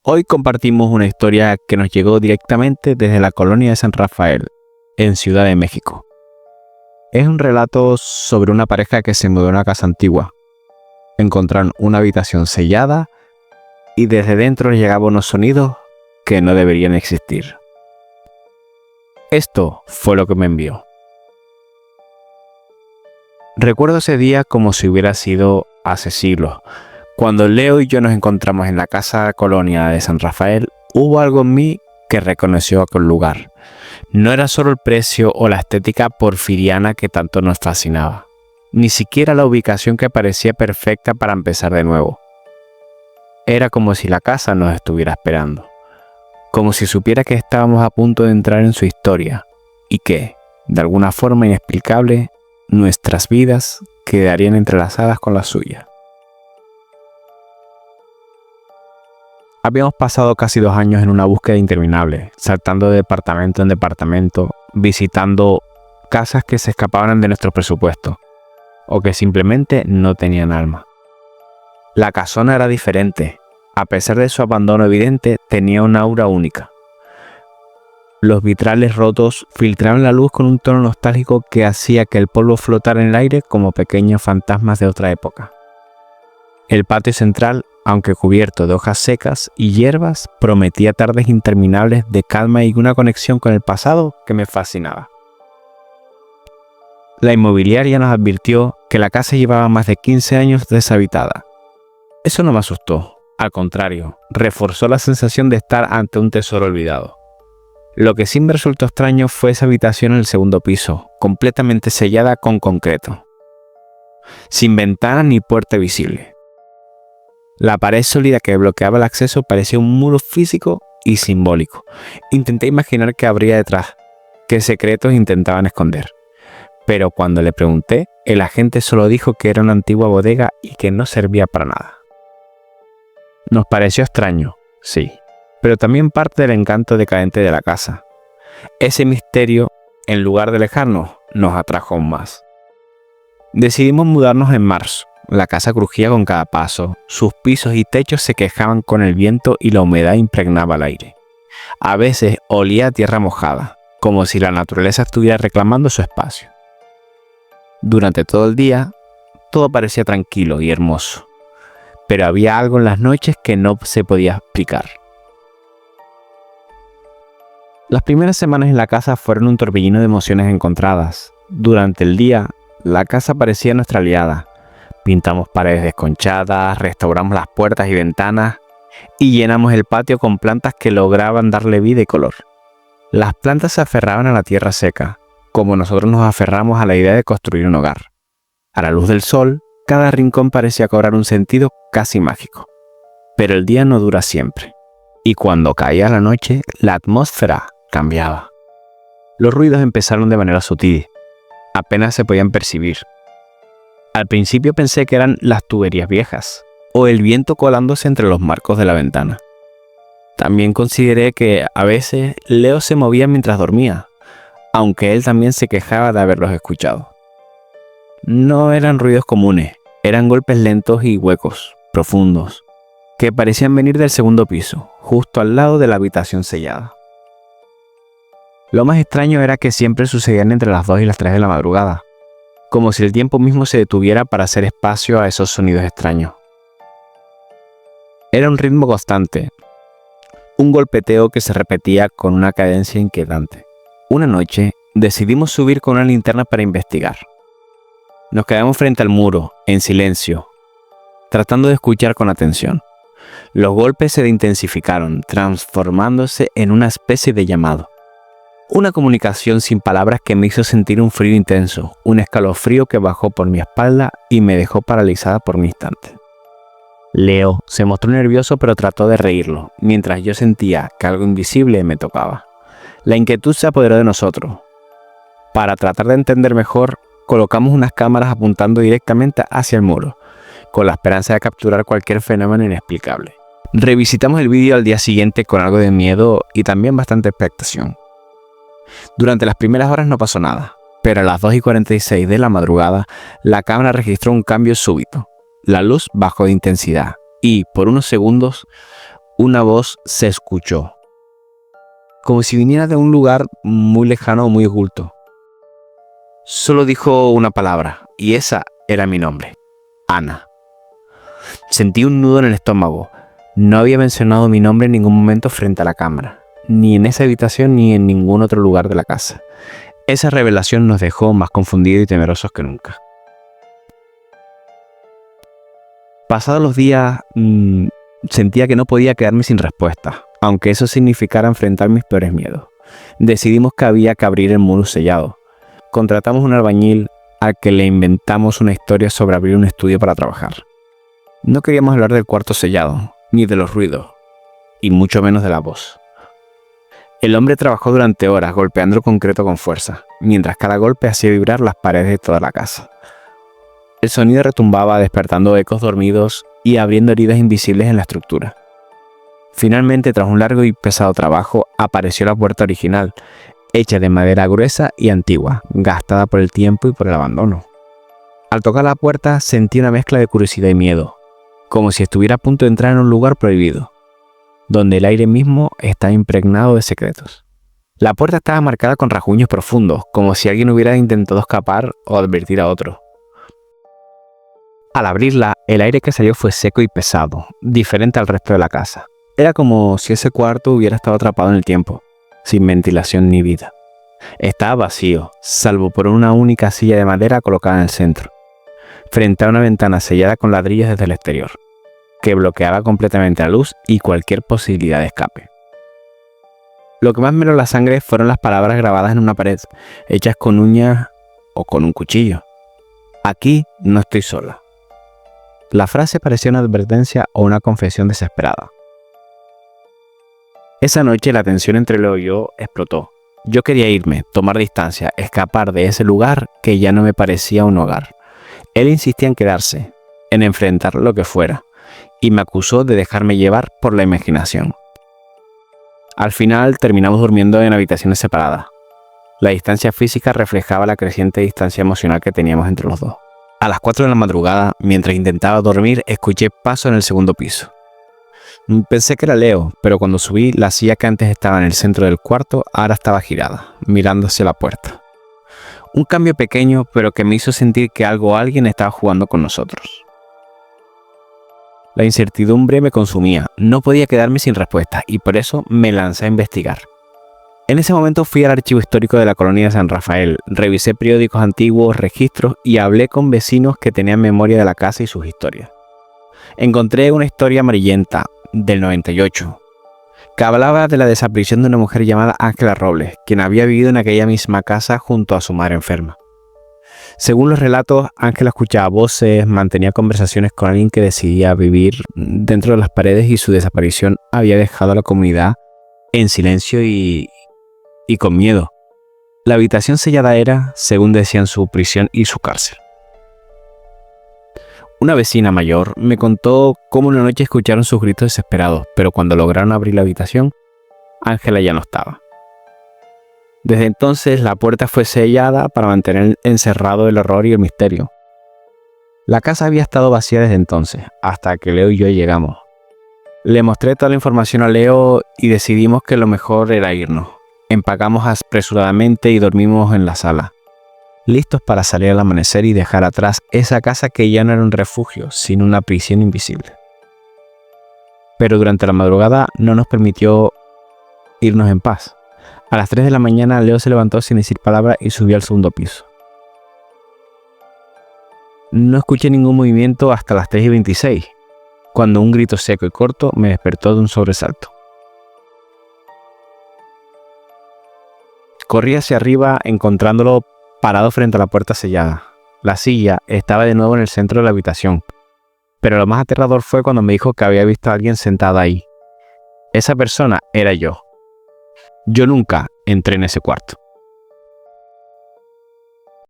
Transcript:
Hoy compartimos una historia que nos llegó directamente desde la colonia de San Rafael, en Ciudad de México. Es un relato sobre una pareja que se mudó a una casa antigua. Encontraron una habitación sellada y desde dentro les llegaban unos sonidos que no deberían existir. Esto fue lo que me envió. Recuerdo ese día como si hubiera sido hace siglos. Cuando Leo y yo nos encontramos en la casa colonia de San Rafael, hubo algo en mí que reconoció aquel lugar. No era solo el precio o la estética porfiriana que tanto nos fascinaba, ni siquiera la ubicación que parecía perfecta para empezar de nuevo. Era como si la casa nos estuviera esperando, como si supiera que estábamos a punto de entrar en su historia y que, de alguna forma inexplicable, nuestras vidas quedarían entrelazadas con la suya. Habíamos pasado casi 2 años en una búsqueda interminable, saltando de departamento en departamento, visitando casas que se escapaban de nuestro presupuesto, o que simplemente no tenían alma. La casona era diferente. A pesar de su abandono evidente, tenía un aura única. Los vitrales rotos filtraban la luz con un tono nostálgico que hacía que el polvo flotara en el aire como pequeños fantasmas de otra época. El patio central, aunque cubierto de hojas secas y hierbas, prometía tardes interminables de calma y una conexión con el pasado que me fascinaba. La inmobiliaria nos advirtió que la casa llevaba más de 15 años deshabitada. Eso no me asustó, al contrario, reforzó la sensación de estar ante un tesoro olvidado. Lo que sí me resultó extraño fue esa habitación en el segundo piso, completamente sellada con concreto, sin ventana ni puerta visible. La pared sólida que bloqueaba el acceso parecía un muro físico y simbólico. Intenté imaginar qué habría detrás, qué secretos intentaban esconder. Pero cuando le pregunté, el agente solo dijo que era una antigua bodega y que no servía para nada. Nos pareció extraño, sí, pero también parte del encanto decadente de la casa. Ese misterio, en lugar de alejarnos, nos atrajo aún más. Decidimos mudarnos en marzo. La casa crujía con cada paso, sus pisos y techos se quejaban con el viento y la humedad impregnaba el aire. A veces olía a tierra mojada, como si la naturaleza estuviera reclamando su espacio. Durante todo el día, todo parecía tranquilo y hermoso, pero había algo en las noches que no se podía explicar. Las primeras semanas en la casa fueron un torbellino de emociones encontradas. Durante el día, la casa parecía nuestra aliada. Pintamos paredes desconchadas, restauramos las puertas y ventanas y llenamos el patio con plantas que lograban darle vida y color. Las plantas se aferraban a la tierra seca, como nosotros nos aferramos a la idea de construir un hogar. A la luz del sol, cada rincón parecía cobrar un sentido casi mágico. Pero el día no dura siempre, y cuando caía la noche, la atmósfera cambiaba. Los ruidos empezaron de manera sutil, apenas se podían percibir. Al principio pensé que eran las tuberías viejas o el viento colándose entre los marcos de la ventana. También consideré que a veces Leo se movía mientras dormía, aunque él también se quejaba de haberlos escuchado. No eran ruidos comunes, eran golpes lentos y huecos, profundos, que parecían venir del segundo piso, justo al lado de la habitación sellada. Lo más extraño era que siempre sucedían entre las 2 y las 3 de la madrugada, como si el tiempo mismo se detuviera para hacer espacio a esos sonidos extraños. Era un ritmo constante, un golpeteo que se repetía con una cadencia inquietante. Una noche decidimos subir con una linterna para investigar. Nos quedamos frente al muro, en silencio, tratando de escuchar con atención. Los golpes se intensificaron, transformándose en una especie de llamado. Una comunicación sin palabras que me hizo sentir un frío intenso, un escalofrío que bajó por mi espalda y me dejó paralizada por un instante. Leo se mostró nervioso pero trató de reírlo, mientras yo sentía que algo invisible me tocaba. La inquietud se apoderó de nosotros. Para tratar de entender mejor, colocamos unas cámaras apuntando directamente hacia el muro, con la esperanza de capturar cualquier fenómeno inexplicable. Revisitamos el vídeo al día siguiente con algo de miedo y también bastante expectación. Durante las primeras horas no pasó nada, pero a las 2:46 de la madrugada, la cámara registró un cambio súbito. La luz bajó de intensidad y, por unos segundos, Una voz se escuchó, como si viniera de un lugar muy lejano o muy oculto. Solo dijo una palabra, y esa era mi nombre, Ana. Sentí un nudo en el estómago. No había mencionado mi nombre en ningún momento frente a la cámara, ni en esa habitación ni en ningún otro lugar de la casa. Esa revelación nos dejó más confundidos y temerosos que nunca. Pasados los días, sentía que no podía quedarme sin respuesta, aunque eso significara enfrentar mis peores miedos. Decidimos que había que abrir el muro sellado. Contratamos un albañil al que le inventamos una historia sobre abrir un estudio para trabajar. No queríamos hablar del cuarto sellado, ni de los ruidos, y mucho menos de la voz. El hombre trabajó durante horas golpeando el concreto con fuerza, mientras cada golpe hacía vibrar las paredes de toda la casa. El sonido retumbaba despertando ecos dormidos y abriendo heridas invisibles en la estructura. Finalmente, tras un largo y pesado trabajo, apareció la puerta original, hecha de madera gruesa y antigua, gastada por el tiempo y por el abandono. Al tocar la puerta sentí una mezcla de curiosidad y miedo, como si estuviera a punto de entrar en un lugar prohibido, donde el aire mismo estaba impregnado de secretos. La puerta estaba marcada con rasguños profundos, como si alguien hubiera intentado escapar o advertir a otro. Al abrirla, el aire que salió fue seco y pesado, diferente al resto de la casa. Era como si ese cuarto hubiera estado atrapado en el tiempo, sin ventilación ni vida. Estaba vacío, salvo por una única silla de madera colocada en el centro, frente a una ventana sellada con ladrillos desde el exterior, que bloqueaba completamente la luz y cualquier posibilidad de escape. Lo que más me heló la sangre fueron las palabras grabadas en una pared, hechas con uñas o con un cuchillo. Aquí no estoy sola. La frase parecía una advertencia o una confesión desesperada. Esa noche la tensión entre Leo y yo explotó. Yo quería irme, tomar distancia, escapar de ese lugar que ya no me parecía un hogar. Él insistía en quedarse, en enfrentar lo que fuera, y me acusó de dejarme llevar por la imaginación. Al final terminamos durmiendo en habitaciones separadas. La distancia física reflejaba la creciente distancia emocional que teníamos entre los dos. A las 4 de la madrugada, mientras intentaba dormir, escuché pasos en el segundo piso. Pensé que era Leo, pero cuando subí, la silla que antes estaba en el centro del cuarto ahora estaba girada, mirando hacia la puerta. Un cambio pequeño, pero que me hizo sentir que algo o alguien estaba jugando con nosotros. La incertidumbre me consumía, no podía quedarme sin respuesta y por eso me lancé a investigar. En ese momento fui al archivo histórico de la colonia de San Rafael, revisé periódicos antiguos, registros y hablé con vecinos que tenían memoria de la casa y sus historias. Encontré una historia amarillenta del 98 que hablaba de la desaparición de una mujer llamada Ángela Robles, quien había vivido en aquella misma casa junto a su madre enferma. Según los relatos, Ángela escuchaba voces, mantenía conversaciones con alguien que decidía vivir dentro de las paredes y su desaparición había dejado a la comunidad en silencio y con miedo. La habitación sellada era, según decían, su prisión y su cárcel. Una vecina mayor me contó cómo una noche escucharon sus gritos desesperados, pero cuando lograron abrir la habitación, Ángela ya no estaba. Desde entonces la puerta fue sellada para mantener encerrado el horror y el misterio. La casa había estado vacía desde entonces, hasta que Leo y yo llegamos. Le mostré toda la información a Leo y decidimos que lo mejor era irnos. Empacamos apresuradamente y dormimos en la sala, listos para salir al amanecer y dejar atrás esa casa que ya no era un refugio, sino una prisión invisible. Pero durante la madrugada no nos permitió irnos en paz. A las 3 de la mañana Leo se levantó sin decir palabra y subió al segundo piso. No escuché ningún movimiento hasta las 3:26, cuando un grito seco y corto me despertó de un sobresalto. Corrí hacia arriba encontrándolo parado frente a la puerta sellada. La silla estaba de nuevo en el centro de la habitación, pero lo más aterrador fue cuando me dijo que había visto a alguien sentado ahí. Esa persona era yo. Yo nunca entré en ese cuarto.